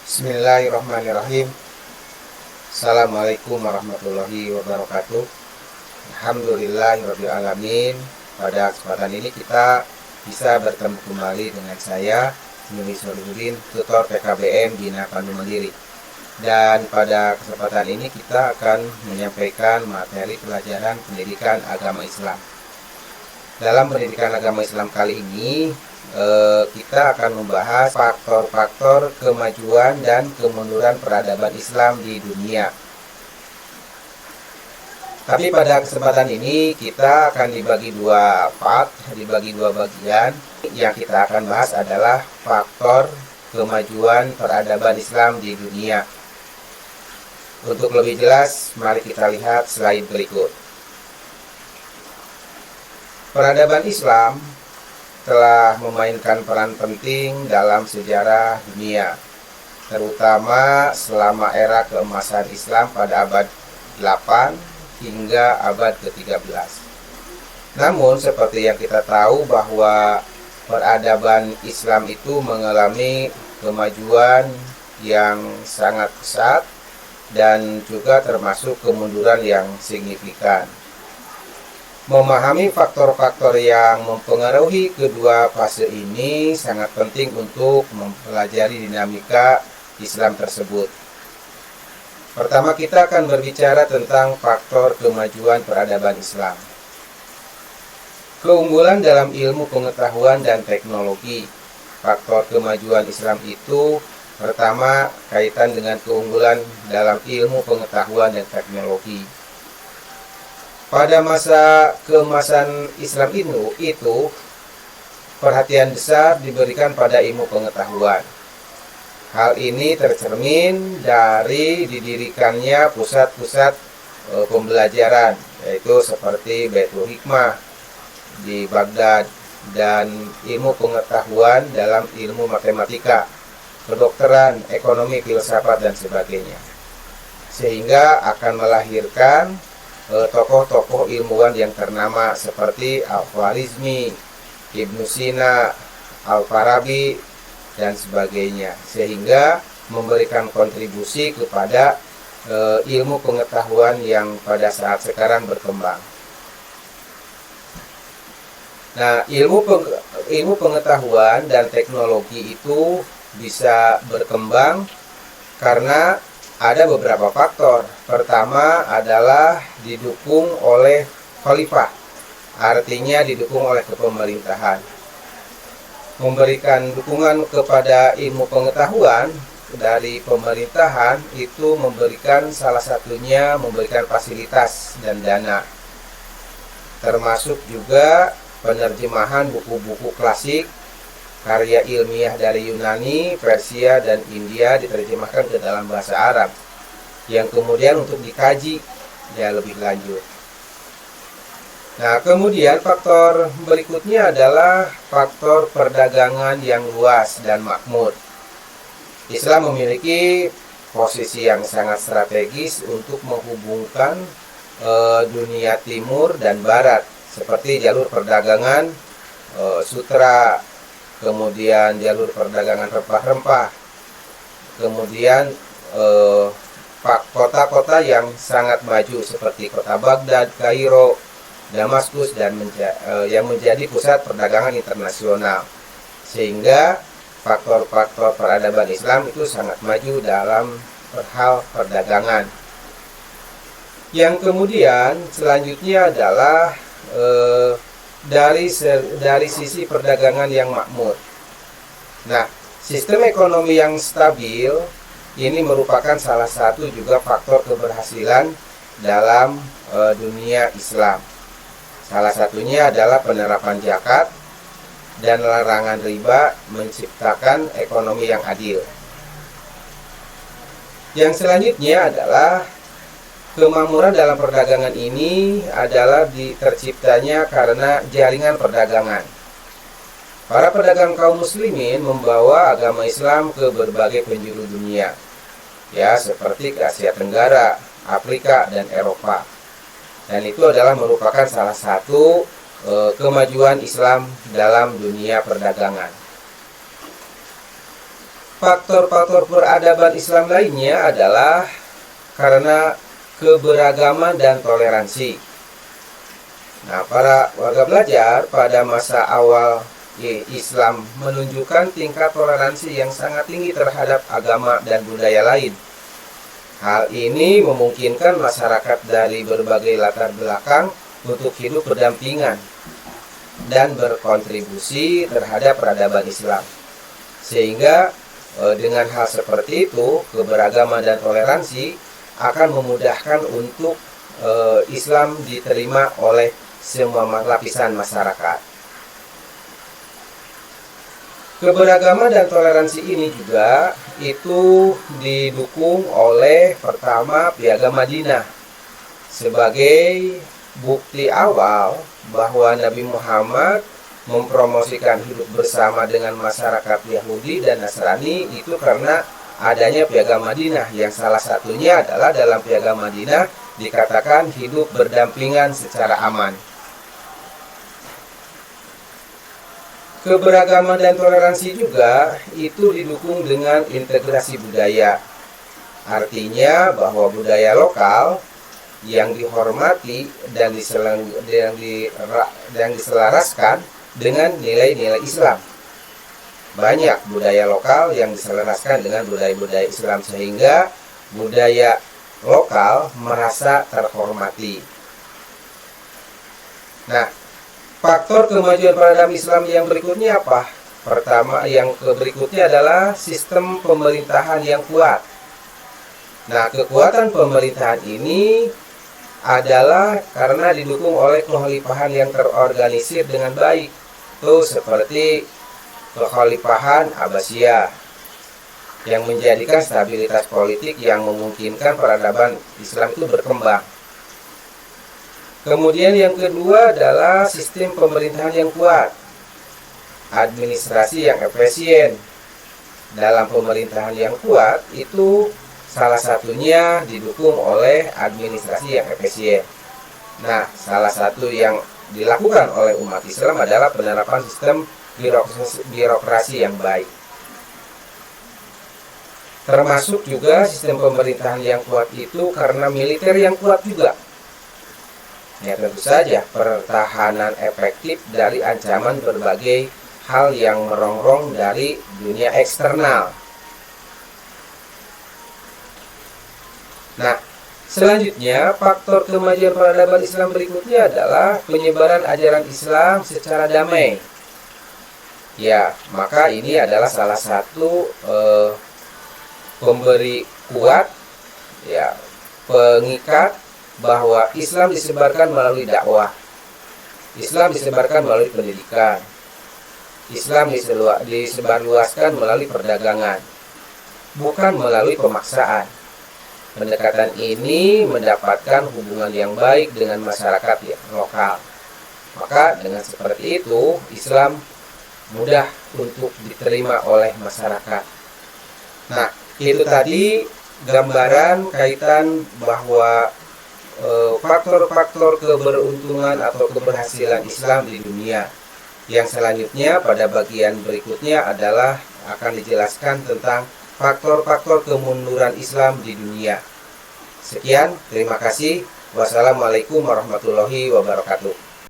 Bismillahirrahmanirrahim. Assalamualaikum warahmatullahi wabarakatuh. Alhamdulillahirrabbilalamin. Pada kesempatan ini kita bisa bertemu kembali dengan saya, Nuri Solihuddin, tutor PKBM Bina Pandu Mandiri. Dan pada kesempatan ini kita akan menyampaikan materi pelajaran pendidikan agama Islam. Dalam pendidikan agama Islam kali ini, kita akan membahas faktor-faktor kemajuan dan kemunduran peradaban Islam di dunia. Tapi pada kesempatan ini kita akan dibagi dua bagian. Yang kita akan bahas adalah faktor kemajuan peradaban Islam di dunia. Untuk lebih jelas, mari kita lihat slide berikut. Peradaban Islam telah memainkan peran penting dalam sejarah dunia, terutama selama era keemasan Islam pada abad 8 hingga abad ke-13. Namun seperti yang kita tahu bahwa peradaban Islam itu mengalami kemajuan yang sangat pesat dan juga termasuk kemunduran yang signifikan. Memahami faktor-faktor yang mempengaruhi kedua fase ini sangat penting untuk mempelajari dinamika Islam tersebut. Pertama, kita akan berbicara tentang faktor kemajuan peradaban Islam. Keunggulan dalam ilmu pengetahuan dan teknologi. Faktor kemajuan Islam itu pertama kaitan dengan keunggulan dalam ilmu pengetahuan dan teknologi. Pada masa keemasan Islam itu perhatian besar diberikan pada ilmu pengetahuan. Hal ini tercermin dari didirikannya pusat-pusat pembelajaran, yaitu seperti Baitul Hikmah di Baghdad, dan ilmu pengetahuan dalam ilmu matematika, kedokteran, ekonomi, filsafat, dan sebagainya. Sehingga akan melahirkan tokoh-tokoh ilmuwan yang ternama seperti Al-Khwarizmi, Ibnu Sina, Al-Farabi, dan sebagainya, sehingga memberikan kontribusi kepada ilmu pengetahuan yang pada saat sekarang berkembang. Nah, ilmu pengetahuan dan teknologi itu bisa berkembang karena ada beberapa faktor. Pertama adalah didukung oleh khalifah, artinya didukung oleh kepemerintahan. Memberikan dukungan kepada ilmu pengetahuan dari pemerintahan itu salah satunya memberikan fasilitas dan dana, termasuk juga penerjemahan buku-buku klasik, karya ilmiah dari Yunani, Persia, dan India diterjemahkan ke dalam bahasa Arab, yang kemudian untuk dikaji lebih lanjut. Nah, kemudian faktor berikutnya adalah faktor perdagangan yang luas dan makmur. Islam memiliki posisi yang sangat strategis untuk menghubungkan dunia timur dan barat, seperti jalur perdagangan sutra, kemudian jalur perdagangan rempah-rempah, kemudian kota-kota yang sangat maju seperti kota Baghdad, Kairo, Damaskus, dan yang menjadi pusat perdagangan internasional. Sehingga faktor-faktor peradaban Islam itu sangat maju dalam hal perdagangan. Yang kemudian selanjutnya adalah dari sisi perdagangan yang makmur. Nah, sistem ekonomi yang stabil ini merupakan salah satu juga faktor keberhasilan dalam dunia Islam. Salah satunya adalah penerapan zakat dan larangan riba menciptakan ekonomi yang adil. Yang selanjutnya adalah kemakmuran dalam perdagangan ini adalah terciptanya karena jaringan perdagangan. Para pedagang kaum muslimin membawa agama Islam ke berbagai penjuru dunia, seperti ke Asia Tenggara, Afrika, dan Eropa. Dan itu adalah merupakan salah satu kemajuan Islam dalam dunia perdagangan. faktor-faktor peradaban Islam lainnya adalah karena keberagaman dan toleransi. Nah, para warga belajar pada masa awal Islam menunjukkan tingkat toleransi yang sangat tinggi terhadap agama dan budaya lain. Hal ini memungkinkan masyarakat dari berbagai latar belakang untuk hidup berdampingan dan berkontribusi terhadap peradaban Islam. Sehingga dengan hal seperti itu, keberagaman dan toleransi akan memudahkan untuk Islam diterima oleh semua lapisan masyarakat. Keberagaman dan toleransi ini juga itu didukung oleh pertama Piagam Madinah sebagai bukti awal bahwa Nabi Muhammad mempromosikan hidup bersama dengan masyarakat Yahudi dan Nasrani itu karena adanya Piagam Madinah, yang salah satunya adalah dalam Piagam Madinah dikatakan hidup berdampingan secara aman. Keberagaman dan toleransi juga itu didukung dengan integrasi budaya. Artinya bahwa budaya lokal yang dihormati dan diselaraskan dengan nilai-nilai Islam. Banyak budaya lokal yang diselaraskan dengan budaya-budaya Islam sehingga budaya lokal merasa terhormati. Nah, faktor kemajuan peradaban Islam yang berikutnya apa? Pertama, yang berikutnya adalah sistem pemerintahan yang kuat. Nah, kekuatan pemerintahan ini adalah karena didukung oleh kekhalifahan yang terorganisir dengan baik. Tuh seperti kekhalifahan Abbasiyah yang menjadikan stabilitas politik yang memungkinkan peradaban Islam itu berkembang. Kemudian yang kedua adalah sistem pemerintahan yang kuat, administrasi yang efisien. Dalam pemerintahan yang kuat itu salah satunya didukung oleh administrasi yang efisien. Nah, salah satu yang dilakukan oleh umat Islam adalah penerapan sistem birokrasi yang baik. Termasuk juga sistem pemerintahan yang kuat itu karena militer yang kuat juga. Ya, tentu saja pertahanan efektif dari ancaman berbagai hal yang merongrong dari dunia eksternal. Nah, selanjutnya faktor kemajuan peradaban Islam berikutnya adalah penyebaran ajaran Islam secara damai. Ya, maka ini adalah salah satu pemberi kuat, ya, pengikat bahwa Islam disebarkan melalui dakwah, Islam disebarkan melalui pendidikan, Islam disebarluaskan melalui perdagangan, bukan melalui pemaksaan. Pendekatan ini mendapatkan hubungan yang baik dengan masyarakat lokal. Maka dengan seperti itu, Islam mudah untuk diterima oleh masyarakat. Nah, itu tadi gambaran kaitan bahwa faktor-faktor keberuntungan atau keberhasilan Islam di dunia. Yang selanjutnya pada bagian berikutnya adalah akan dijelaskan tentang faktor-faktor kemunduran Islam di dunia. Sekian, terima kasih. Wassalamualaikum warahmatullahi wabarakatuh.